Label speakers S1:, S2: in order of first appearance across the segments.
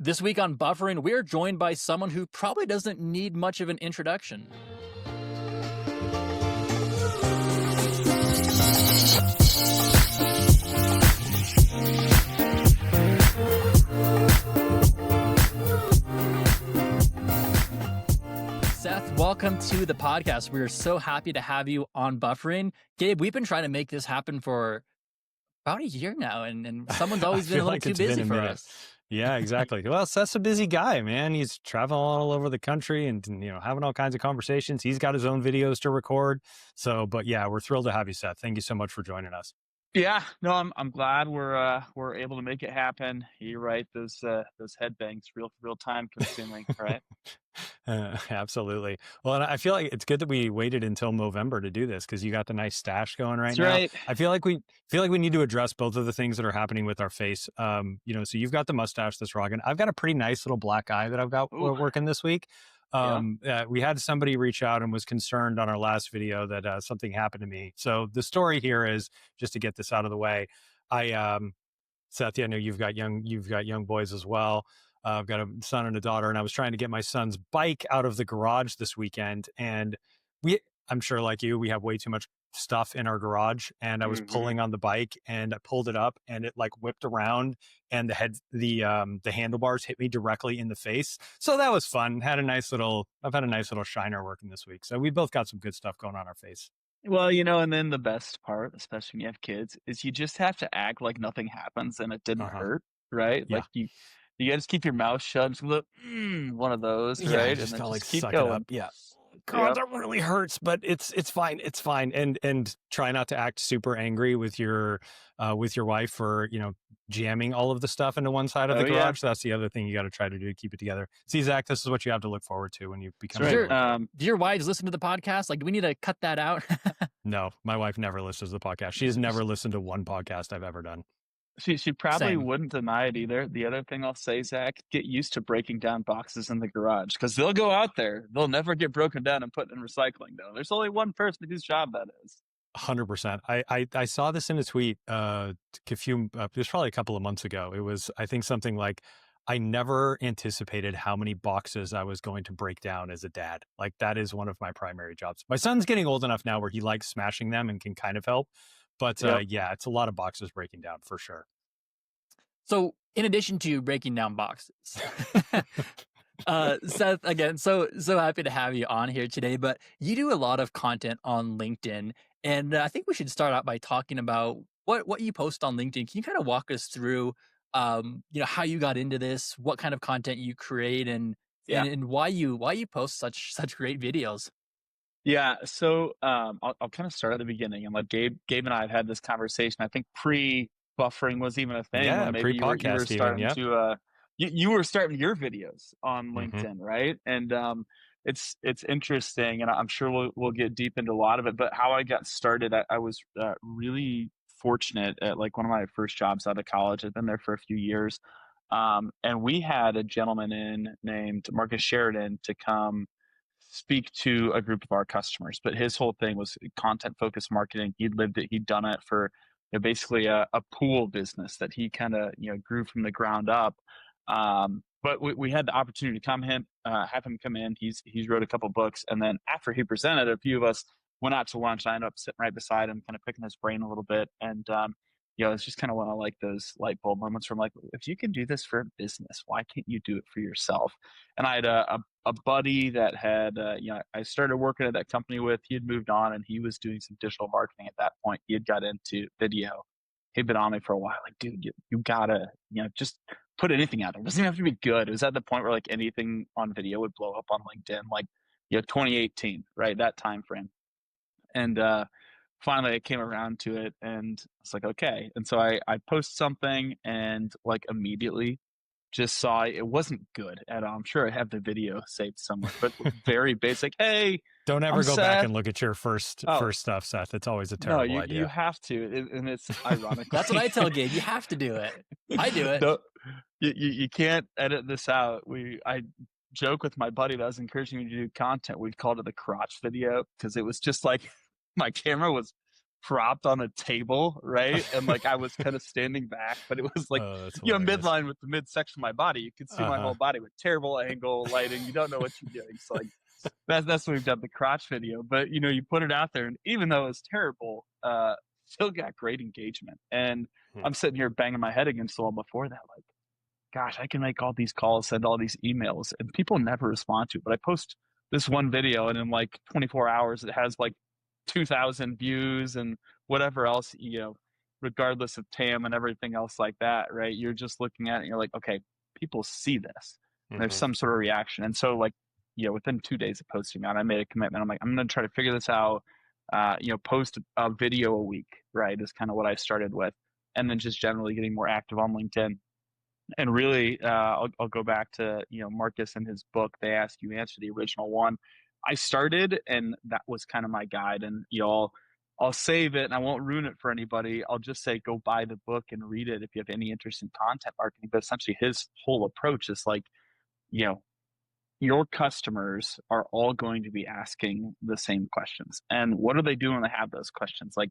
S1: This week on Buffering, we're joined by someone who probably doesn't need much of an introduction. Seth, welcome to the podcast. We're so happy to have you on Buffering. Gabe, we've been trying to make this happen for about a year now, and someone's always been a little too busy for us.
S2: Yeah, exactly. Well, Seth's a busy guy, man. He's traveling all over the country and, having all kinds of conversations. He's got his own videos to record. So, but yeah, we're thrilled to have you, Seth. Thank you so much for joining us.
S3: Yeah, no, I'm glad we're able to make it happen. You're right; those headbangs real time consuming, right?
S2: Absolutely. Well, and I feel like it's good that we waited until November to do this because you got the nice stash going
S3: That's
S2: now.
S3: right.
S2: I feel like we need to address both of the things that are happening with our face. So you've got the mustache that's rocking. I've got a pretty nice little black eye that I've got working this week. We had somebody reach out and was concerned on our last video that something happened to me. So the story here is, just to get this out of the way, Seth, I know you've got young boys as well. I've got a son and a daughter, and I was trying to get my son's bike out of the garage this weekend. And I'm sure like you, we have way too much stuff in our garage, and I was pulling on the bike and I pulled it up and it like whipped around and the handlebars hit me directly in the face. So that was fun. I've had a nice little shiner working this week. So we both got some good stuff going on our face.
S3: Well, and then the best part, especially when you have kids, is you just have to act like nothing happens and it didn't hurt, right?
S2: Yeah.
S3: Like you got to just keep your mouth shut. Just look, one of those,
S2: yeah,
S3: right?
S2: Just
S3: and
S2: gotta
S3: then
S2: just
S3: keep
S2: suck
S3: going.
S2: it up. Yeah. God, that really hurts, but it's fine. It's fine. And try not to act super angry with your wife for, jamming all of the stuff into one side of the garage. That's the other thing you got to try to do to keep it together. See, Zach, this is what you have to look forward to when you become
S1: Do your wives listen to the podcast? Like, do we need to cut that out?
S2: No, my wife never listens to the podcast. She has never listened to one podcast I've ever done.
S3: She probably wouldn't deny it either. The other thing I'll say, Zach, get used to breaking down boxes in the garage because they'll go out there. They'll never get broken down and put in recycling, though. There's only one person whose job that is.
S2: 100%. I saw this in a tweet it was probably a couple of months ago. It was, I think, something like, I never anticipated how many boxes I was going to break down as a dad. Like, that is one of my primary jobs. My son's getting old enough now where he likes smashing them and can kind of help. But it's a lot of boxes breaking down for sure.
S1: So in addition to breaking down boxes, Seth, again, so happy to have you on here today, but you do a lot of content on LinkedIn. And I think we should start out by talking about what you post on LinkedIn. Can you kind of walk us through, how you got into this, what kind of content you create and why you post such great videos?
S3: Yeah. So I'll kind of start at the beginning and let Gabe and I have had this conversation. I think pre-buffering was even a thing.
S2: Yeah,
S3: when maybe
S2: pre-podcast
S3: you were starting to you were starting your videos on LinkedIn, right? And it's interesting, and I'm sure we'll get deep into a lot of it. But how I got started, I was really fortunate at like one of my first jobs out of college. I'd been there for a few years, and we had a gentleman named Marcus Sheridan to come speak to a group of our customers. But his whole thing was content focused marketing. He'd lived it. He'd done it for basically a pool business that he kind of grew from the ground up. But we had the opportunity to have him come in. He's wrote a couple books, and then after he presented, a few of us went out to lunch. I ended up sitting right beside him, kind of picking his brain a little bit, and it's just kind of one of like those light bulb moments from like, if you can do this for a business, why can't you do it for yourself? And I had a buddy that had I started working at that company with. He had moved on, and he was doing some digital marketing at that point. He had got into video. He'd been on me for a while. Like, dude, you gotta just put anything out there. It doesn't even have to be good. It was at the point where like anything on video would blow up on LinkedIn, like 2018, right? That time frame. And finally I came around to it, and it's like, okay. And so I post something, and like immediately just saw it wasn't good at all. I'm sure I have the video saved somewhere, but very basic. Hey,
S2: don't ever go back and look at your first stuff, Seth. It's always a terrible idea.
S3: You have to, and it's ironic.
S1: That's what I tell Gabe. You have to do it. I do it.
S3: No, you can't edit this out. I joke with my buddy that was encouraging me to do content. We called it the crotch video because it was just like my camera was propped on a table, right? And like I was kind of standing back, but it was like,
S2: Oh, that's hilarious.
S3: midline with the midsection of my body. You could see my
S2: Uh-huh.
S3: whole body with terrible angle, lighting. You don't know what you're doing. So like that's when we've done the crotch video. But you put it out there, and even though it was terrible, still got great engagement. And
S2: Hmm.
S3: I'm sitting here banging my head against the wall before that, like, gosh, I can make all these calls, send all these emails, and people never respond to it. But I post this one video, and in like 24 hours, it has like 2,000 views and whatever else, regardless of TAM and everything else like that, right? You're just looking at it and you're like, okay, people see this. And there's
S2: Mm-hmm.
S3: some sort of reaction. And so, like, within 2 days of posting that, I made a commitment. I'm like, I'm going to try to figure this out, post a video a week, right? Is kind of what I started with. And then just generally getting more active on LinkedIn. And really, I'll go back to Marcus and his book. They ask you answer the original one. I started, and that was kind of my guide. And I'll save it, and I won't ruin it for anybody. I'll just say go buy the book and read it if you have any interest in content marketing. But essentially, his whole approach is like, you know, your customers are all going to be asking the same questions. And what are they doing when they have those questions? Like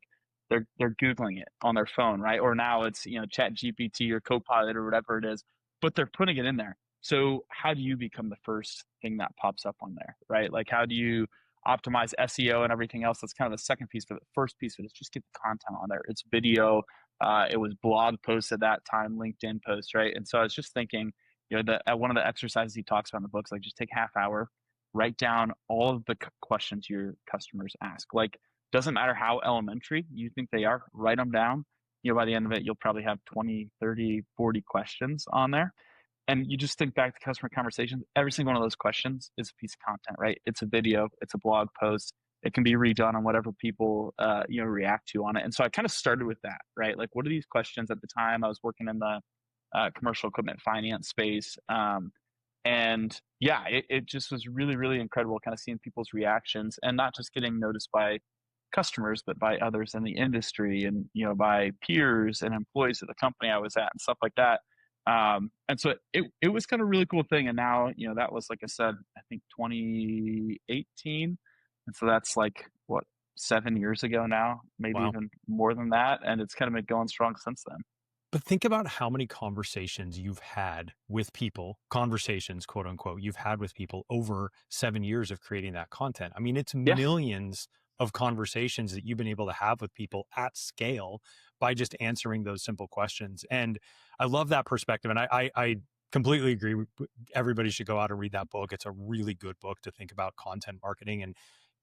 S3: they're Googling it on their phone, right? Or now it's, Chat GPT or Copilot or whatever it is, but they're putting it in there. So how do you become the first thing that pops up on there, right? Like how do you optimize SEO and everything else? That's kind of the second piece, but the first piece of it is just get the content on there. It's video. It was blog posts at that time, LinkedIn posts, right? And so I was just thinking, one of the exercises he talks about in the books, like just take half hour, write down all of the questions your customers ask. Like, doesn't matter how elementary you think they are, write them down. By the end of it, you'll probably have 20, 30, 40 questions on there. And you just think back to customer conversations. Every single one of those questions is a piece of content, right? It's a video, it's a blog post. It can be redone on whatever people, react to on it. And so I kind of started with that, right? Like, what are these questions? At the time I was working in the commercial equipment finance space. And yeah, it just was really, really incredible kind of seeing people's reactions and not just getting noticed by customers, but by others in the industry and, by peers and employees at the company I was at and stuff like that. And so it was kind of a really cool thing. And now, that was, like I said, I think 2018. And so that's like, what, 7 years ago now, maybe
S2: Wow.
S3: even more than that. And it's kind of been going strong since then.
S2: But think about how many conversations you've had with people, conversations, quote unquote, you've had with people over 7 years of creating that content. I mean, it's
S3: Yeah.
S2: millions of conversations that you've been able to have with people at scale by just answering those simple questions. And I love that perspective. And I completely agree. Everybody should go out and read that book. It's a really good book to think about content marketing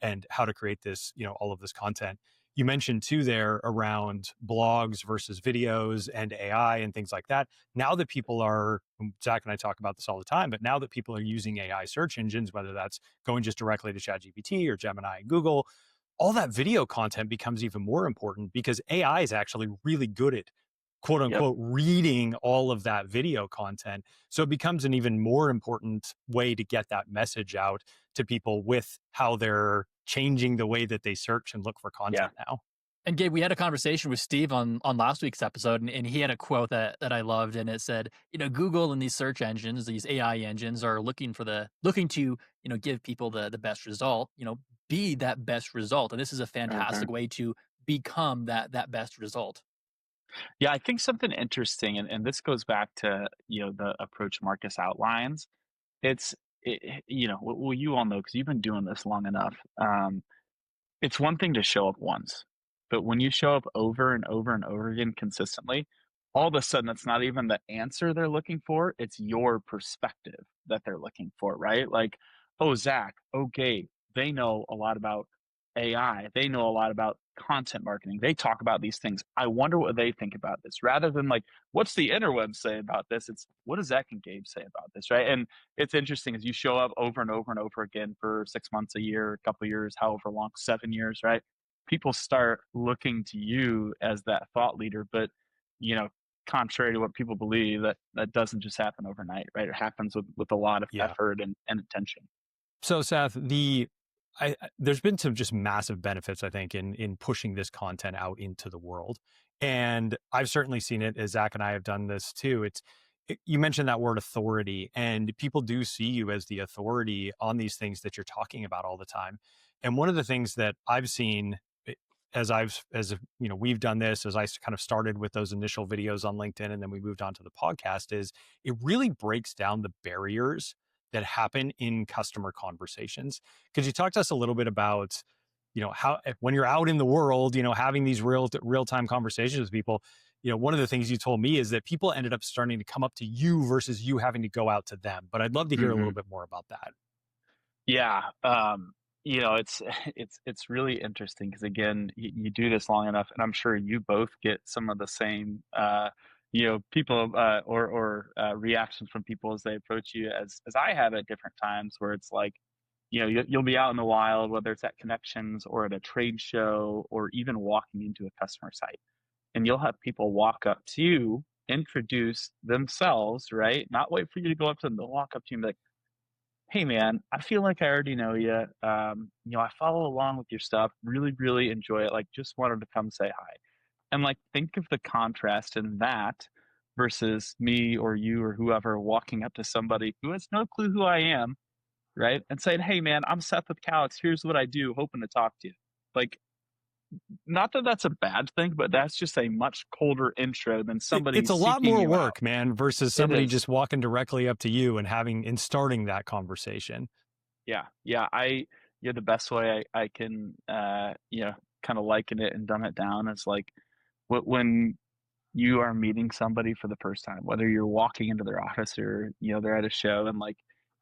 S2: and how to create this, all of this content. You mentioned too there around blogs versus videos and AI and things like that. Now that people are, Zach and I talk about this all the time, but now that people are using AI search engines, whether that's going just directly to ChatGPT or Gemini and Google, all that video content becomes even more important because AI is actually really good at quote
S3: Yep.
S2: unquote reading all of that video content. So it becomes an even more important way to get that message out to people with how they're changing the way that they search and look for content now.
S1: And Gabe, we had a conversation with Steve on last week's episode, and he had a quote that I loved, and it said, Google and these search engines, these AI engines, are looking to give people the best result, be that best result, and this is a fantastic way to become that best result.
S3: Yeah, I think something interesting, and this goes back to the approach Marcus outlines. Well, you all know because you've been doing this long enough. It's one thing to show up once, but when you show up over and over and over again consistently, all of a sudden it's not even the answer they're looking for, it's your perspective that they're looking for, right? Like, oh, Zach, oh, Gabe, they know a lot about AI. They know a lot about content marketing. They talk about these things. I wonder what they think about this rather than like, what's the interweb say about this? It's what does Zach and Gabe say about this, right? And it's interesting as you show up over and over and over again for 6 months, a year, a couple of years, however long, 7 years, right? People start looking to you as that thought leader. But, contrary to what people believe, that doesn't just happen overnight, right? It happens with a lot of effort and attention.
S2: So Seth, there's been some just massive benefits, I think, in pushing this content out into the world. And I've certainly seen it as Zach and I have done this too. You mentioned that word authority, and people do see you as the authority on these things that you're talking about all the time. And one of the things that I've seen we've done this, as I kind of started with those initial videos on LinkedIn, and then we moved on to the podcast, is it really breaks down the barriers that happen in customer conversations. Could you talk to us a little bit about, how when you're out in the world, having these real-time conversations with people, one of the things you told me is that people ended up starting to come up to you versus you having to go out to them. But I'd love to hear a little bit more about that.
S3: Yeah. It's it's really interesting because again, you do this long enough, and I'm sure you both get some of the same, people or reactions from people as they approach you as I have at different times, where it's like, you'll be out in the wild, whether it's at connections or at a trade show or even walking into a customer site, and you'll have people walk up to you, introduce themselves, right? Not wait for you to go up to them. They'll walk up to you and be like, "Hey, man, I feel like I already know you. I follow along with your stuff. Really, really enjoy it. Like, just wanted to come say hi." And like, think of the contrast in that versus me or you or whoever walking up to somebody who has no clue who I am, right? And saying, "Hey, man, I'm Seth with Calix. Here's what I do. Hoping to talk to you." Like, not that that's a bad thing, but that's just a much colder intro than somebody
S2: It's a lot
S3: seeking
S2: more
S3: you out.
S2: work, man, versus
S3: It
S2: somebody
S3: is.
S2: just walking directly up to you and starting that conversation.
S3: Yeah, yeah. You're the best way I can, kind of liken it and dumb it down. It's like when you are meeting somebody for the first time, whether you're walking into their office or they're at a show, and like,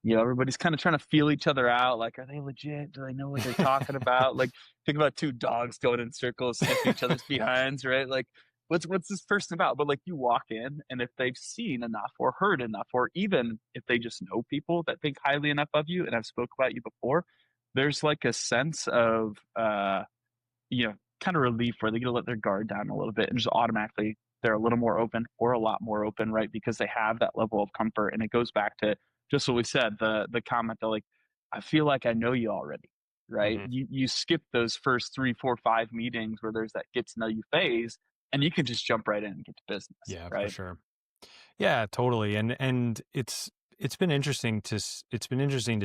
S3: everybody's kind of trying to feel each other out. Like, are they legit? Do they know what they're talking about? Like, think about two dogs going in circles, sniffing each other's behinds, right? Like, what's this person about? But like, you walk in, and if they've seen enough or heard enough, or even if they just know people that think highly enough of you and have spoke about you before, there's like a sense of kind of relief where they get to let their guard down a little bit, and just automatically they're a little more open, or a lot more open, right? Because they have that level of comfort. And it goes back to just what we said, the comment that like, I feel like I know you already, right?
S2: Hmm.
S3: You skip those first 3, 4, 5 meetings where there's that get to know you phase, and you can just jump right in and get to business,
S2: Yeah, for
S3: right?
S2: sure. Yeah, totally. And it's been interesting to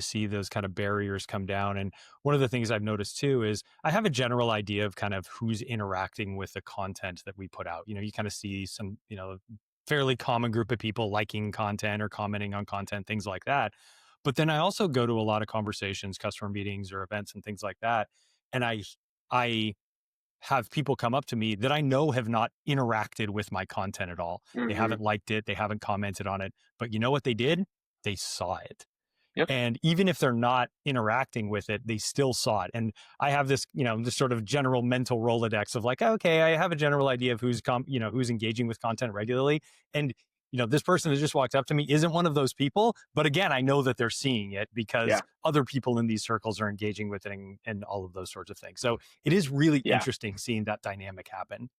S2: see those kind of barriers come down. And one of the things I've noticed too is I have a general idea of kind of who's interacting with the content that we put out. You kind of see some, fairly common group of people liking content or commenting on content, things like that. But then I also go to a lot of conversations, customer meetings or events and things like that. And I have people come up to me that I know have not interacted with my content at all. They
S3: Mm-hmm.
S2: haven't liked it. They haven't commented on it. But you know what they did? They saw it.
S3: Yep.
S2: And even if they're not interacting with it, they still saw it. And I have this, this sort of general mental Rolodex of like, okay, I have a general idea of who's engaging with content regularly. And, this person that just walked up to me isn't one of those people. But again, I know that they're seeing it because
S3: Yeah.
S2: other people in these circles are engaging with it and all of those sorts of things. So it is really
S3: Yeah.
S2: interesting seeing that dynamic happen.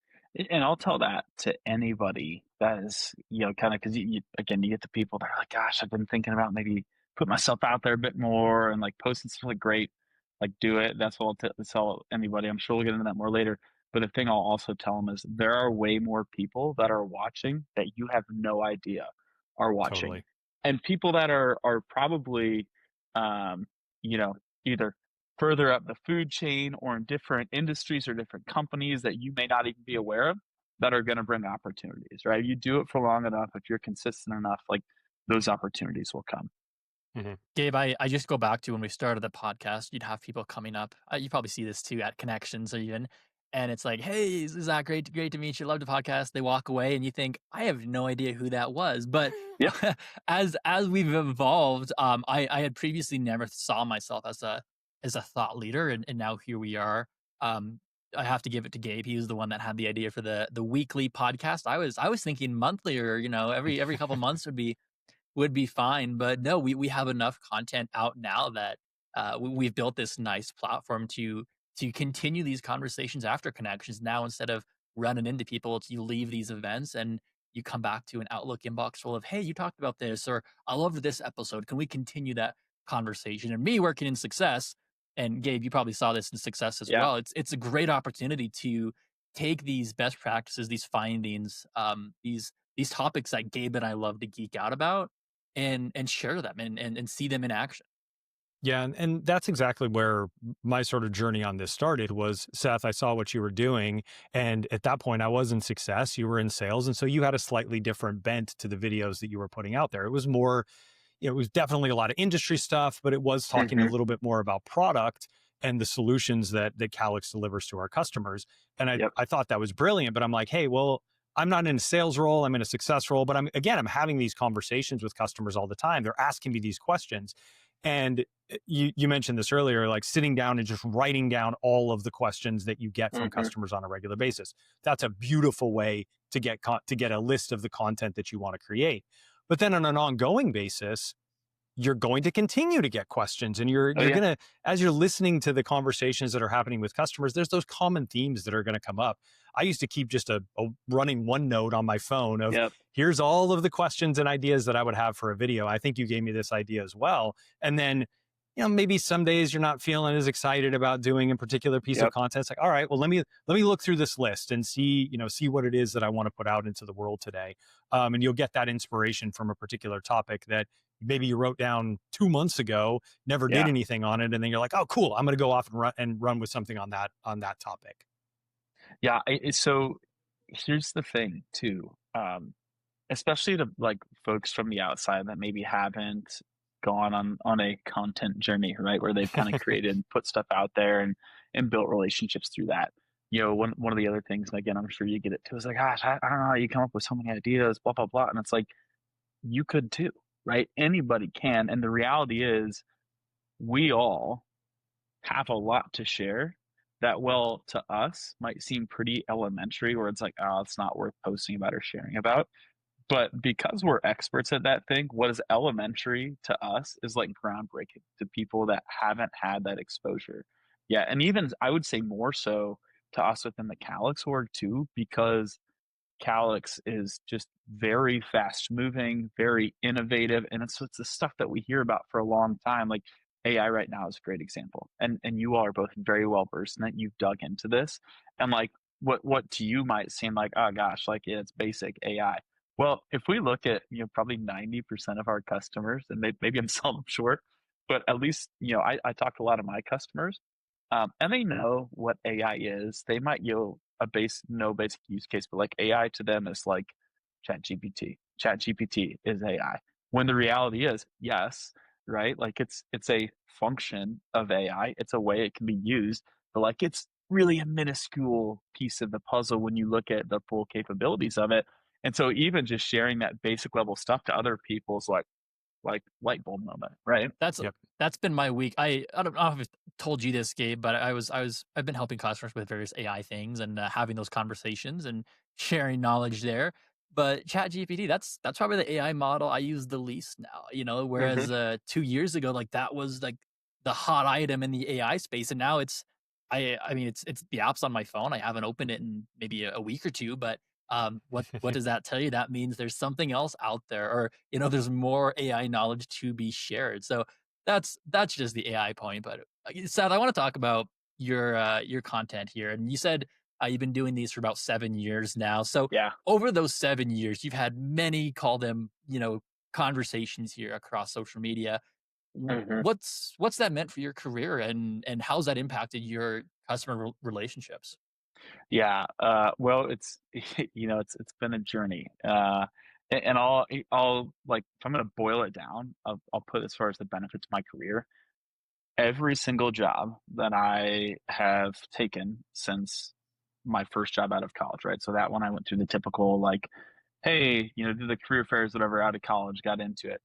S3: And I'll tell that to anybody that is, kind of, because again, you get the people that are like, "Gosh, I've been thinking about maybe put myself out there a bit more and like posting stuff." Like, great, like, do it. That's what I'll tell anybody. I'm sure we'll get into that more later. But the thing I'll also tell them is there are way more people that are watching that you have no idea are watching,
S2: Totally.
S3: and people that are probably, um, you know, either further up the food chain or in different industries or different companies that you may not even be aware of, that are going to bring opportunities, right? You do it for long enough, if you're consistent enough, like, those opportunities will come.
S2: Hmm.
S1: Gabe, I just go back to when we started the podcast, you'd have people coming up. You probably see this too at connections or even, and it's like, "Hey, Zack, great to meet you. Love the podcast." They walk away, and you think, "I have no idea who that was." But
S3: Yep.
S1: as we've evolved, I had previously never saw myself as a thought leader, and now here we are. Um, I have to give it to Gabe. He was the one that had the idea for the weekly podcast. I was thinking monthly, or every couple months would be fine. But no, we have enough content out now that we've built this nice platform to continue these conversations after connections. Now, instead of running into people, you leave these events and you come back to an Outlook inbox full of, "Hey, you talked about this," or, "I loved this episode. Can we continue that conversation?" And me working in success, and Gabe, you probably saw this in success as
S3: Yeah.
S1: well. It's a great opportunity to take these best practices, these findings, these topics that Gabe and I love to geek out about, and share them and see them in action.
S2: Yeah, and that's exactly where my sort of journey on this started was, Seth, I saw what you were doing, and at that point I was in success, you were in sales, and so you had a slightly different bent to the videos that you were putting out there. It was more, it was definitely a lot of industry stuff, but it was talking a
S3: Hmm.
S2: little bit more about product and the solutions that Calix delivers to our customers. And
S3: Yep.
S2: I thought that was brilliant, but I'm like, hey, well, I'm not in a sales role, I'm in a success role, but I'm having these conversations with customers all the time. They're asking me these questions. And you mentioned this earlier, like sitting down and just writing down all of the questions that you get from
S3: Hmm.
S2: customers on a regular basis. That's a beautiful way to get a list of the content that you want to create. But then on an ongoing basis, you're going to continue to get questions, and
S3: Oh
S2: you're
S3: yeah.
S2: going to, as you're listening to the conversations that are happening with customers, there's those common themes that are going to come up. I used to keep just a running OneNote on my phone of,
S3: Yep.
S2: here's all of the questions and ideas that I would have for a video. I think you gave me this idea as well. And then, maybe some days you're not feeling as excited about doing a particular piece of
S3: Yep.
S2: content. It's like, all right, well, let me look through this list and see what it is that I want to put out into the world today. And you'll get that inspiration from a particular topic that maybe you wrote down 2 months ago, never did
S3: Yeah.
S2: anything on it, and then you're like, oh, cool, I'm going to go off and run with something on that topic.
S3: Yeah. So here's the thing too. Especially to like folks from the outside that maybe haven't gone on a content journey, right? Where they've kind of created, put stuff out there and built relationships through that. One of the other things, and again, I'm sure you get it too, is like, gosh, I don't know how you come up with so many ideas, blah, blah, blah. And it's like, you could too, right? Anybody can. And the reality is we all have a lot to share that, well, to us might seem pretty elementary, where it's like, oh, it's not worth posting about or sharing about. But because we're experts at that thing, what is elementary to us is like groundbreaking to people that haven't had that exposure. Yeah. And even I would say more so to us within the Calix org too, because Calix is just very fast moving, very innovative, and it's the stuff that we hear about for a long time. Like AI right now is a great example, and you all are both very well versed in it. You've dug into this, and like what to you might seem like, oh gosh, like yeah, it's basic AI. Well, if we look at probably 90% of our customers, and maybe I'm selling them short, but at least I talk to a lot of my customers, and they know what AI is. They might a no basic use case, but like AI to them is like ChatGPT. ChatGPT is AI. When the reality is, yes, right? Like it's a function of AI. It's a way it can be used, but like it's really a minuscule piece of the puzzle when you look at the full capabilities of it. And so even just sharing that basic level stuff to other people is like light bulb moment, right?
S1: That's
S2: Yep.
S1: that's been my week. I don't know if I've told you this, Gabe, but I've been helping customers with various AI things and having those conversations and sharing knowledge there. But ChatGPT, that's probably the AI model I use the least now. Whereas
S3: Hmm.
S1: 2 years ago, like that was like the hot item in the AI space, and now I mean it's the apps on my phone. I haven't opened it in maybe a week or two, but what does that tell you? That means there's something else out there, or there's more AI knowledge to be shared. So that's just the AI point. But Seth, I want to talk about your content here. And you said you've been doing these for about 7 years now. So
S3: Yeah.
S1: over those 7 years, you've had many, call them, conversations here across social media.
S3: Hmm.
S1: What's that meant for your career, and how's that impacted your customer relationships?
S3: Yeah, well, it's it's been a journey, and I'll like if I'm gonna boil it down, I'll put as far as the benefits of my career. Every single job that I have taken since my first job out of college, right? So that one I went through the typical like, hey, do the career fairs, whatever, out of college, got into it,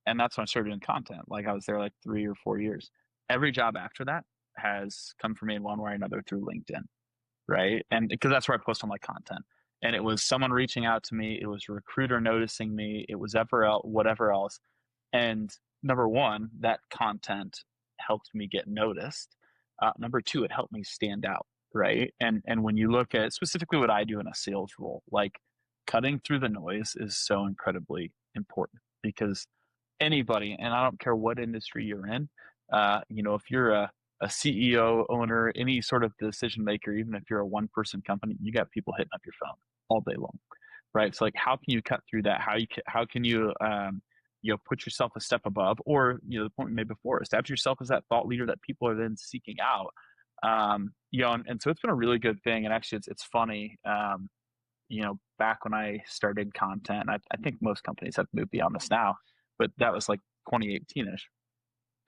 S3: and that's when I started doing content. Like I was there like 3 or 4 years. Every job after that has come for me in one way or another through LinkedIn, right? And because that's where I post all my content. And it was someone reaching out to me, it was a recruiter noticing me, it was whatever else. And number one, that content helped me get noticed. Number two, it helped me stand out, right? And when you look at specifically what I do in a sales role, like cutting through the noise is so incredibly important because anybody, and I don't care what industry you're in, if you're a CEO, owner, any sort of decision maker, even if you're a one person company, you got people hitting up your phone all day long, right? So like, how can you cut through that? How can you put yourself a step above, or, the point we made before, establish yourself as that thought leader that people are then seeking out. And so it's been a really good thing. And actually it's funny, back when I started content, and I think most companies have moved beyond this now, but that was like 2018ish.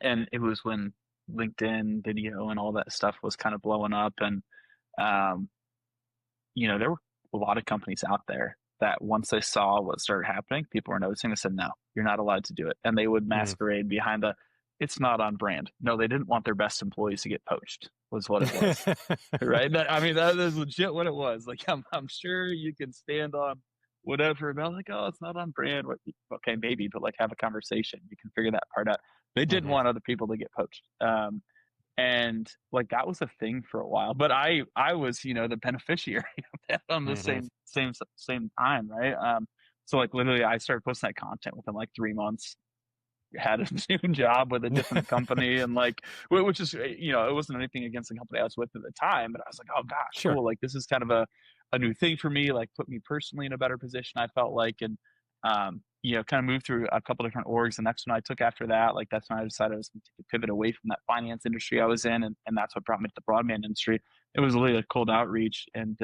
S3: And it was when LinkedIn video and all that stuff was kind of blowing up. And, there were a lot of companies out there that once they saw what started happening, people were noticing. They said, no, you're not allowed to do it. And they would masquerade behind it's not on brand. No, they didn't want their best employees to get poached, was what it was. Right. That is legit what it was. Like, I'm sure you can stand on whatever. And I was like, oh, it's not on brand. Okay, maybe, but like, have a conversation. You can figure that part out. They didn't want other people to get poached. And like, that was a thing for a while, but I was, the beneficiary of that on the same time. Right. So like, literally I started posting that content within like 3 months, had a new job with a different company, and like, which is, it wasn't anything against the company I was with at the time, but I was like, oh gosh, cool. Like, this is kind of a new thing for me, like put me personally in a better position, I felt like. And, kind of moved through a couple different orgs. The next one I took after that, like, that's when I decided I was going to take a pivot away from that finance industry I was in. And that's what brought me to the broadband industry. It was really a cold outreach. And,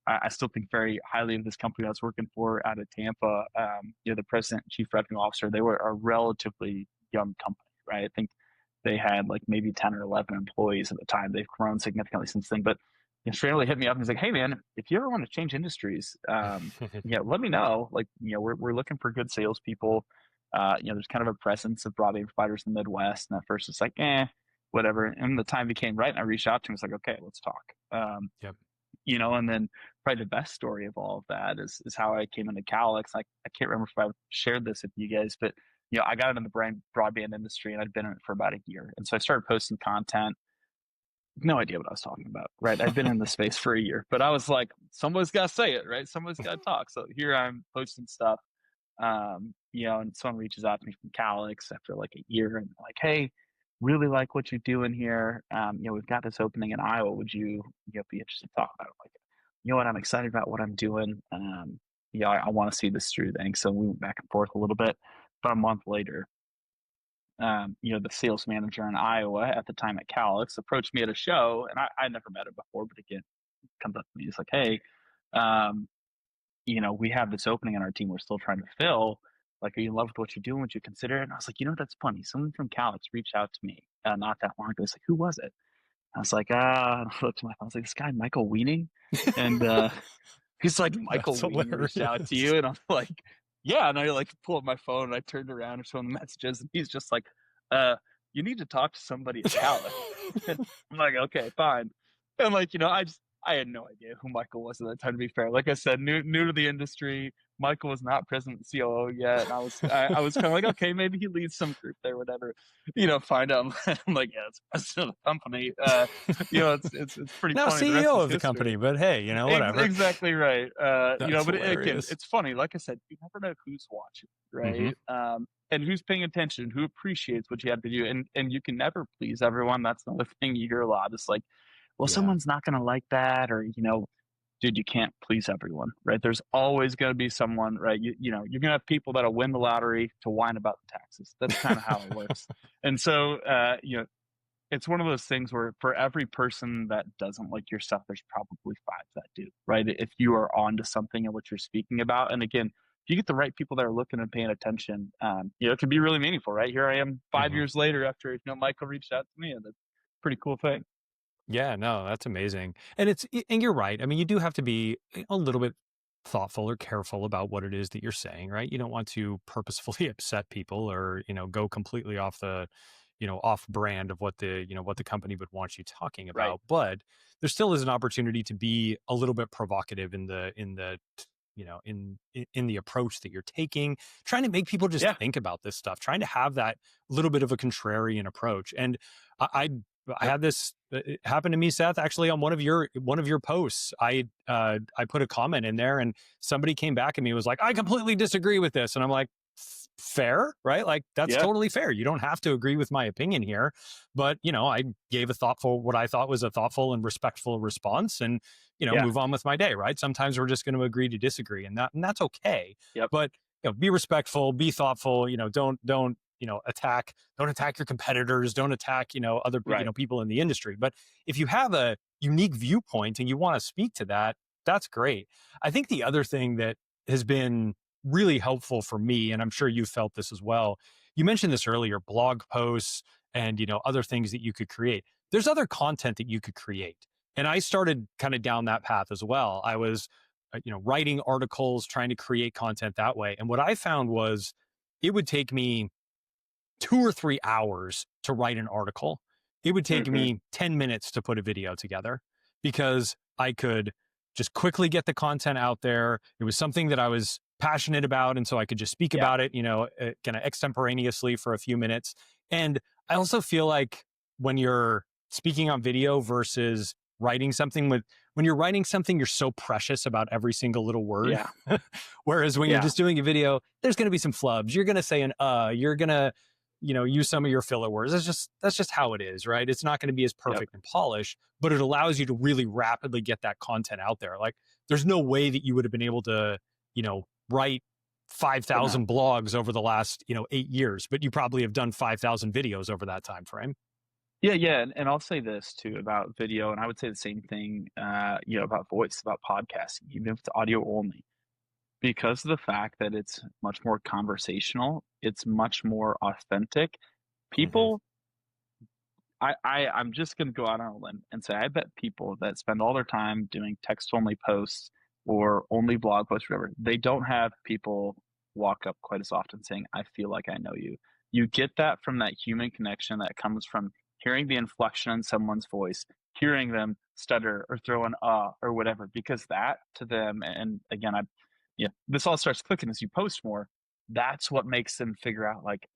S3: I still think very highly of this company I was working for out of Tampa. The president and chief revenue officer, they were a relatively young company, right? I think they had like maybe 10 or 11 employees at the time. They've grown significantly since then, but Strandley hit me up and was like, hey man, if you ever want to change industries, let me know. Like, we're looking for good salespeople. There's kind of a presence of broadband providers in the Midwest. And at first it's like, whatever. And the time became right. And I reached out to him. It's like, okay, let's talk. And then probably the best story of all of that is how I came into Calix. I can't remember if I shared this with you guys, but, I got into the broadband industry and I'd been in it for about a year. And so I started posting content. No idea what I was talking about, right? I've been in the space for a year, but I was like, somebody's got to say it, right? Somebody's got to talk. So here I'm posting stuff, and someone reaches out to me from Calix after like a year and like, hey, really like what you're doing here. We've got this opening in Iowa. Would you be interested in talking about it? Like, what, I'm excited about what I'm doing. I want to see this through thing. So we went back and forth a little bit. About a month later, the sales manager in Iowa at the time at Calix approached me at a show, and I never met him before, but again, comes up to me. He's like, hey, we have this opening on our team we're still trying to fill. Like, are you in love with what you're doing? Would you consider it? And I was like, that's funny. Someone from Calix reached out to me not that long ago. He's like, who was it? I was like, I looked to my phone. I was like, this guy, Michael Weening? And he's like, Michael Weening reached out to you? And I'm like, yeah. And I like pull up my phone and I turned around and showed him the messages. And he's just like, you need to talk to somebody at Calix. I'm like, okay, fine. And like, I had no idea who Michael was at that time, to be fair. Like I said, new to the industry. Michael was not president and COO yet. And I was kind of like, okay, maybe he leads some group there, whatever. Find out. I'm like, yeah, it's president of the company. It's pretty
S2: now
S3: funny.
S2: CEO of the company, but hey, whatever.
S3: Exactly right. But
S2: hilarious.
S3: again, it's funny. Like I said, you never know who's watching, right? And who's paying attention, who appreciates what you have to do. And you can never please everyone. That's another thing you hear a lot. It's like, well, someone's not going to like that, or, dude, you can't please everyone, right? There's always going to be someone, right? You're going to have people that'll win the lottery to whine about the taxes. That's kind of how it works. And so, it's one of those things where for every person that doesn't like your stuff, there's probably 5 that do, right? If you are onto something and what you're speaking about. And again, if you get the right people that are looking and paying attention, it can be really meaningful, right? Here I am 5 years later after, Michael reached out to me, and it's a pretty cool thing.
S2: Yeah, no, that's amazing. And you're right. I mean, you do have to be a little bit thoughtful or careful about what it is that you're saying, right? You don't want to purposefully upset people or, go completely off the, off brand of what the company would want you talking about.
S3: Right.
S2: But there still is an opportunity to be a little bit provocative in the approach that you're taking, trying to make people just think about this stuff, trying to have that little bit of a contrarian approach. And I had this happen to me, Seth, actually on one of your posts. I put a comment in there and somebody came back at me and was like, I completely disagree with this. And I'm like, fair, right? Like, that's totally fair. You don't have to agree with my opinion here. But, I gave what I thought was a thoughtful and respectful response and, move on with my day, right? Sometimes we're just going to agree to disagree, and that's okay.
S3: Yep.
S2: But be respectful, be thoughtful, don't attack, don't attack your competitors, don't attack, other
S3: Right.
S2: people in the industry. But if you have a unique viewpoint and you want to speak to that, that's great. I think the other thing that has been really helpful for me, and I'm sure you felt this as well, you mentioned this earlier, blog posts and other things that you could create. There's other content that you could create. And I started kind of down that path as well. I was writing articles, trying to create content that way. And what I found was it would take me 2 or 3 hours to write an article. It would take me 10 minutes to put a video together because I could just quickly get the content out there. It was something that I was passionate about. And so I could just speak about it, kind of extemporaneously for a few minutes. And I also feel like when you're speaking on video versus writing something, when you're writing something, you're so precious about every single little word.
S3: Yeah.
S2: Whereas when you're just doing a video, there's going to be some flubs. You're going to say you're going to, use some of your filler words. That's just how it is, right? It's not going to be as perfect and polished, but it allows you to really rapidly get that content out there. Like there's no way that you would have been able to, write 5,000 blogs over the last, 8 years, but you probably have done 5,000 videos over that time frame.
S3: Yeah. And I'll say this too about video, and I would say the same thing, about voice, about podcasting, even if it's audio only, because of the fact that it's much more conversational, it's much more authentic. People, I'm just going to go out on a limb and say, I bet people that spend all their time doing text only posts or only blog posts, whatever, they don't have people walk up quite as often saying, I feel like I know you. You get that from that human connection that comes from hearing the inflection in someone's voice, hearing them stutter or throw an or whatever, because that to them, and again, this all starts clicking as you post more. That's what makes them figure out, like,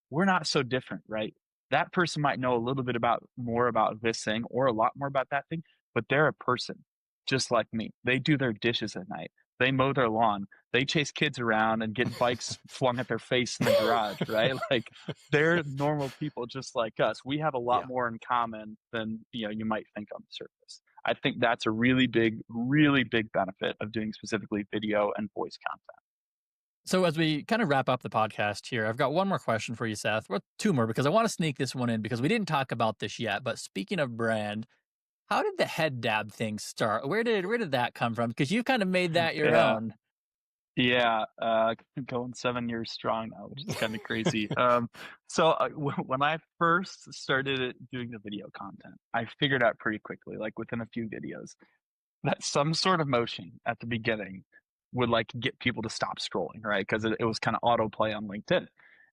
S3: we're not so different, right? That person might know a little bit more about this thing or a lot more about that thing, but they're a person just like me. They do their dishes at night. They mow their lawn. They chase kids around and get bikes flung at their face in the garage, right? Like they're normal people just like us. We have a lot more in common than you might think on the surface. I think that's a really big benefit of doing specifically video and voice content.
S1: So as we kind of wrap up the podcast here, I've got one more question for you, Seth. Well, two more, because I want to sneak this one in because we didn't talk about this yet. But speaking of brand, how did the head dab thing start? Where did that come from? Because you kind of made that your own.
S3: Yeah, going 7 years strong now, which is kind of crazy. So when I first started doing the video content, I figured out pretty quickly, like within a few videos, that some sort of motion at the beginning would like get people to stop scrolling, right? Because it was kind of autoplay on LinkedIn.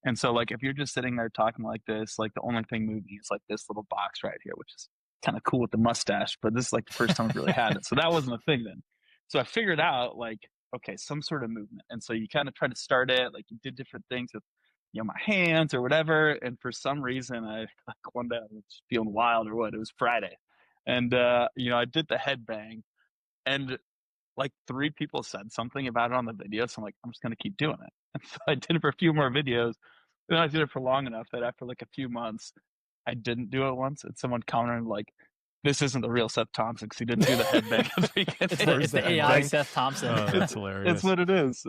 S3: And so like if you're just sitting there talking like this, like the only thing moving is like this little box right here, which is kind of cool with the mustache, but this is like the first time I've really had it. So that wasn't a thing then. So I figured out like, okay, some sort of movement. And so you kind of try to start it, like you did different things with, my hands or whatever. And for some reason, I like one day I was feeling wild or what, it was Friday. And, I did the headbang and like 3 people said something about it on the video. So I'm like, I'm just going to keep doing it. And so I did it for a few more videos. Then I did it for long enough that after like a few months, I didn't do it once. And someone commented like, this isn't the real Seth Thompson because he didn't do the headbang at the beginning.
S1: It's the AI Seth Thompson.
S2: Oh, that's hilarious.
S3: It's what it is.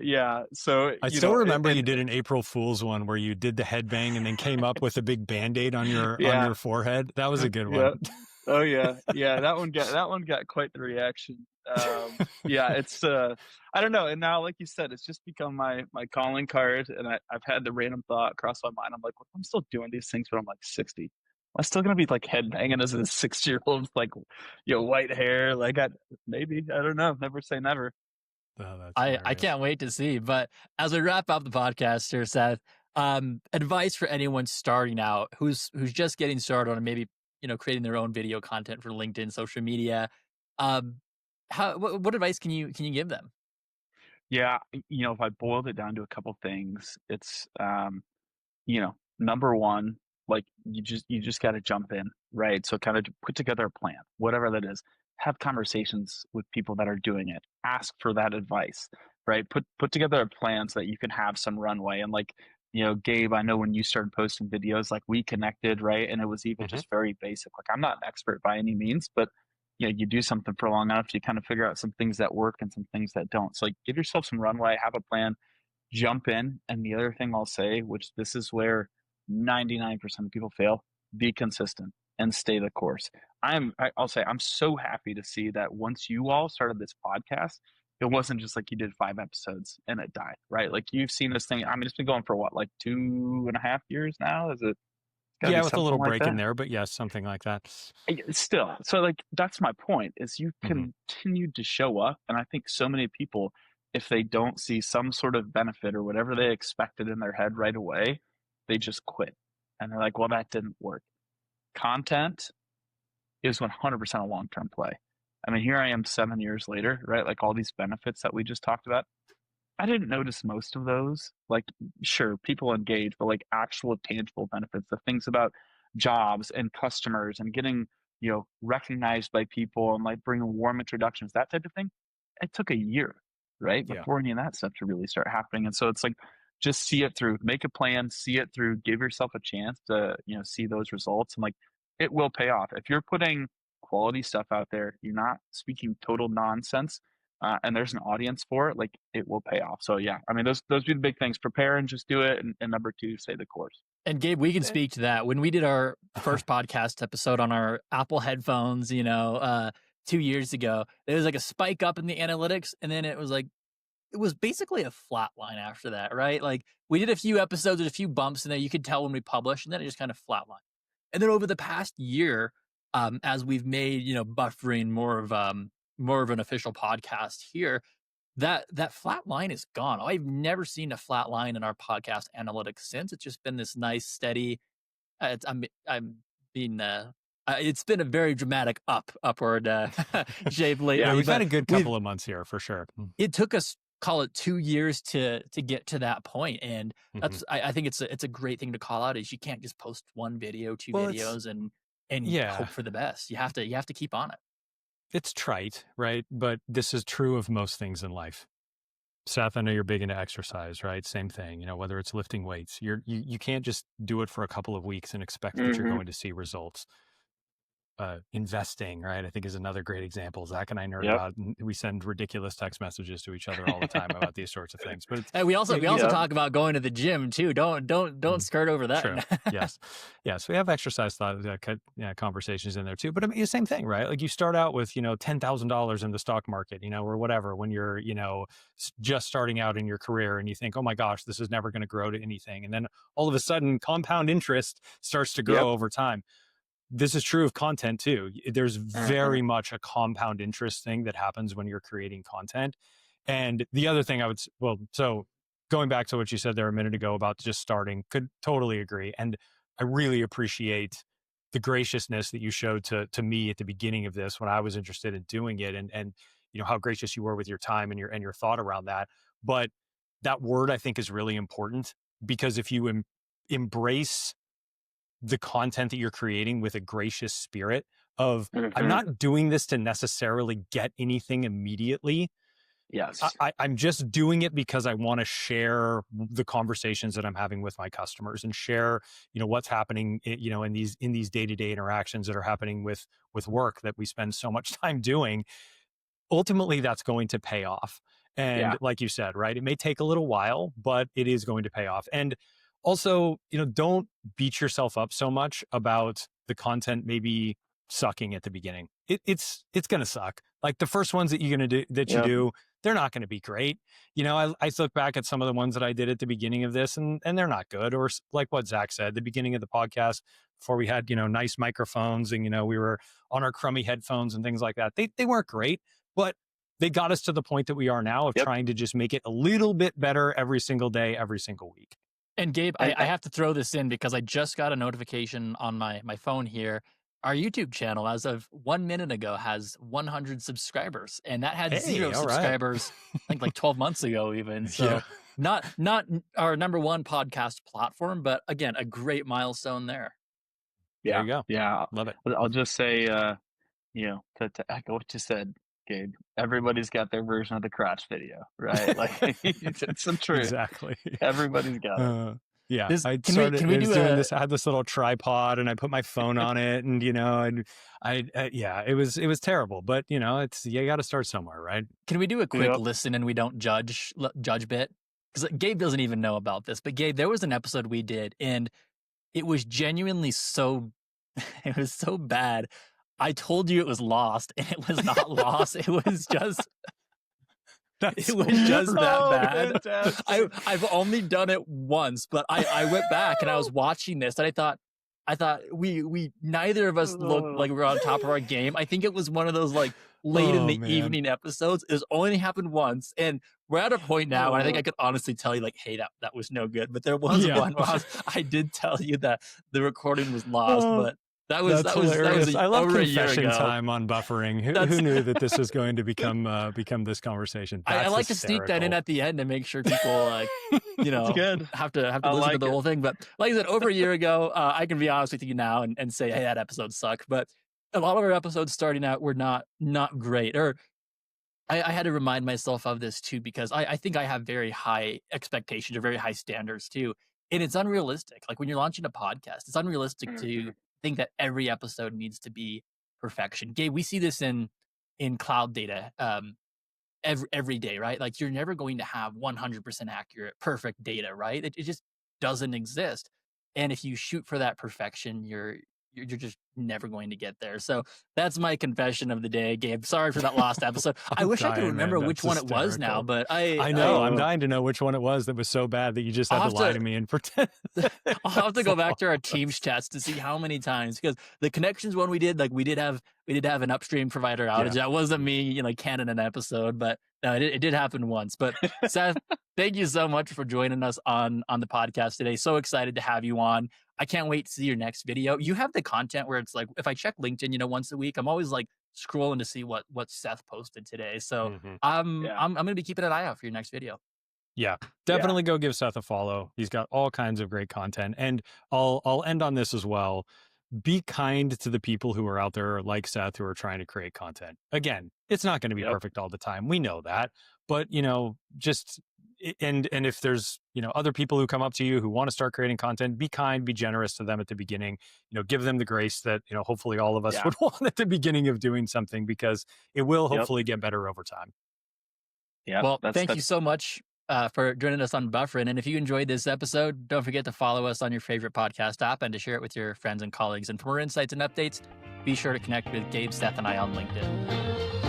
S3: Yeah. So
S2: I still remember you did an April Fool's one where you did the headbang and then came up with a big Band-Aid on your forehead. That was a good one.
S3: Oh yeah. That one got quite the reaction. It's I don't know. And now, like you said, it's just become my calling card. And I've had the random thought cross my mind. I'm like, well, I'm still doing these things, but I'm like 60. I'm still gonna be like headbanging as a 6-year-old, like white hair. Like maybe I don't know. Never say never.
S2: Oh,
S1: I can't wait to see. But as we wrap up the podcast here, Seth, advice for anyone starting out who's just getting started on maybe creating their own video content for LinkedIn, social media. What advice can you give them?
S3: Yeah, if I boiled it down to a couple things, it's number one, like you just got to jump in, right? So kind of put together a plan, whatever that is. Have conversations with people that are doing it. Ask for that advice, right? Put together a plan so that you can have some runway. And like, Gabe, I know when you started posting videos, like we connected, right? And it was even just very basic. Like I'm not an expert by any means, but you do something for long enough, you kind of figure out some things that work and some things that don't. So like give yourself some runway, have a plan. jump in. And the other thing I'll say, which this is where 99% of people fail, be consistent and stay the course. I'll say I'm so happy to see that once you all started this podcast, it wasn't just like you did 5 episodes and it died, right? Like you've seen this thing. I mean, it's been going for what, like 2.5 years now? Is it? Gotta be
S2: Yeah, with a
S3: something
S2: little
S3: like
S2: break in
S3: that.
S2: there, but yes, something like that.
S3: Still, so like that's my point. Is you continued to show up, and I think so many people, if they don't see some sort of benefit or whatever they expected in their head right away, they just quit, and they're like, "Well, that didn't work." Content is 100% a long-term play. I mean, here I am 7 years later, right? Like all these benefits that we just talked about. I didn't notice most of those. Like, sure, people engage, but like actual tangible benefits, the things about jobs and customers and getting, recognized by people and like bringing warm introductions, that type of thing. It took a year, right?
S2: Yeah.
S3: Before any of that stuff to really start happening. And so it's like, just see it through, make a plan, see it through, give yourself a chance to, see those results. And like, it will pay off. If you're putting quality stuff out there, you're not speaking total nonsense, and there's an audience for it, like it will pay off. So yeah, I mean, those be the big things. Prepare and just do it. And number two, stay the course.
S1: And Gabe, we can speak to that. When we did our first podcast episode on our Apple headphones, 2 years ago, there was like a spike up in the analytics, and then it was basically a flat line after that, right? Like we did a few episodes with a few bumps in there. You could tell when we published, and then it just kind of flatlined. And then over the past year, as we've made, buffering more of an official podcast here, that flat line is gone. I've never seen a flat line in our podcast analytics since. It's just been this nice, steady. I'm being. It's been a very dramatic upward shape lately.
S2: Yeah, we've had a good couple of months here for sure.
S1: It took us, call it 2 years to get to that point, and that's I think it's a great thing to call out. Is you can't just post one video, two videos, and hope for the best. You have to keep on it.
S2: It's trite, right? But this is true of most things in life. Seth, I know you're big into exercise, right? Same thing, whether it's lifting weights, you can't just do it for a couple of weeks and expect that you're going to see results. Investing, right? I think is another great example. Zack and I nerd about, and we send ridiculous text messages to each other all the time about these sorts of things. But
S1: we also talk about going to the gym too. Don't skirt over that.
S2: True. Yes. We have exercise conversations in there too. But I mean, the same thing, right? Like you start out with $10,000 in the stock market, or whatever when you're just starting out in your career, and you think, oh my gosh, this is never going to grow to anything, and then all of a sudden, compound interest starts to grow over time. This is true of content too. There's very much a compound interest thing that happens when you're creating content. And the other thing so going back to what you said there a minute ago about just starting, could totally agree. And I really appreciate the graciousness that you showed to me at the beginning of this when I was interested in doing it, and how gracious you were with your time and your thought around that. But that word I think is really important, because if you embrace the content that you're creating with a gracious spirit of, I'm not doing this to necessarily get anything immediately.
S3: Yes.
S2: I'm just doing it because I want to share the conversations that I'm having with my customers, and share, what's happening, in these day-to-day interactions that are happening with work that we spend so much time doing. Ultimately, that's going to pay off. And like you said, right, it may take a little while, but it is going to pay off. And also, don't beat yourself up so much about the content maybe sucking at the beginning. It's going to suck. Like the first ones that you're going to do, you do, they're not going to be great. I look back at some of the ones that I did at the beginning of this, and they're not good. Or like what Zack said, the beginning of the podcast, before we had, nice microphones, and, we were on our crummy headphones and things like that. They weren't great, but they got us to the point that we are now of trying to just make it a little bit better every single day, every single week.
S1: And Gabe, I have to throw this in because I just got a notification on my phone here. Our YouTube channel, as of 1 minute ago, has 100 subscribers, and that had 0 subscribers, I think like 12 months ago even. So not our number one podcast platform, but again, a great milestone there.
S2: Yeah. There you go.
S3: Yeah.
S2: Love it.
S3: I'll just say, to echo what you said, Gabe, everybody's got their version of the crotch video, right? Like it's some truth.
S2: Exactly.
S3: Everybody's got it.
S2: Yeah, I had this little tripod, and I put my phone on it, and it was terrible, but you got to start somewhere, right?
S1: Can we do a quick listen and we don't judge bit? because Gabe doesn't even know about this, but Gabe, there was an episode we did, and it was genuinely so, it was so bad. I told you it was lost, and it was not lost. It was just,
S2: That's
S1: it was just that bad.
S3: Fantastic.
S1: I've only done it once, but I went back and I was watching this, and I thought we neither of us looked like we were on top of our game. I think it was one of those like late in the
S2: man.
S1: evening episodes. It was only happened once, and we're at a point now, and I think I could honestly tell you, like, hey, that was no good. But there was one where I did tell you that the recording was lost, but that was
S2: hilarious. I love
S1: over a year
S2: confession
S1: ago.
S2: time on buffering. Who knew that this was going to become this conversation?
S1: I like to
S2: hysterical.
S1: sneak that in at the end and make sure people
S3: good.
S1: have to listen to the whole thing. But like I said, over a year ago, I can be honest with you now and say, hey, that episode sucked. But a lot of our episodes starting out were not great. Or I had to remind myself of this too, because I think I have very high expectations or very high standards too. And it's unrealistic. Like when you're launching a podcast, it's unrealistic to think that every episode needs to be perfection. Gabe, we see this in cloud data every day, right? Like you're never going to have 100% accurate, perfect data, right? It just doesn't exist. And if you shoot for that perfection, you're just never going to get there. So that's my confession of the day, Gabe. Sorry for that last episode. I wish I could remember which one it was now, but
S2: I know. I'm dying to know which one it was that was so bad that you just had to lie to me and pretend.
S1: I'll have to go back to our Teams chats to see how many times, because the connections one we did, like we did have an upstream provider outage. That wasn't me, canning an episode, but no, it did happen once. But Seth, thank you so much for joining us on the podcast today. So excited to have you on. I can't wait to see your next video. You have the content where it's like, if I check LinkedIn, once a week, I'm always like scrolling to see what Seth posted today. So I'm going to be keeping an eye out for your next video.
S2: Yeah, definitely go give Seth a follow. He's got all kinds of great content. And I'll end on this as well. Be kind to the people who are out there like Seth who are trying to create content. Again, it's not going to be perfect all the time. We know that. But, just and if there's, other people who come up to you who want to start creating content, be kind, be generous to them at the beginning. Give them the grace that, hopefully all of us would want at the beginning of doing something, because it will hopefully get better over time.
S3: Yeah.
S1: Well, thank you so much for joining us on Buffering. And if you enjoyed this episode, don't forget to follow us on your favorite podcast app and to share it with your friends and colleagues. And for more insights and updates, be sure to connect with Gabe, Seth, and I on LinkedIn.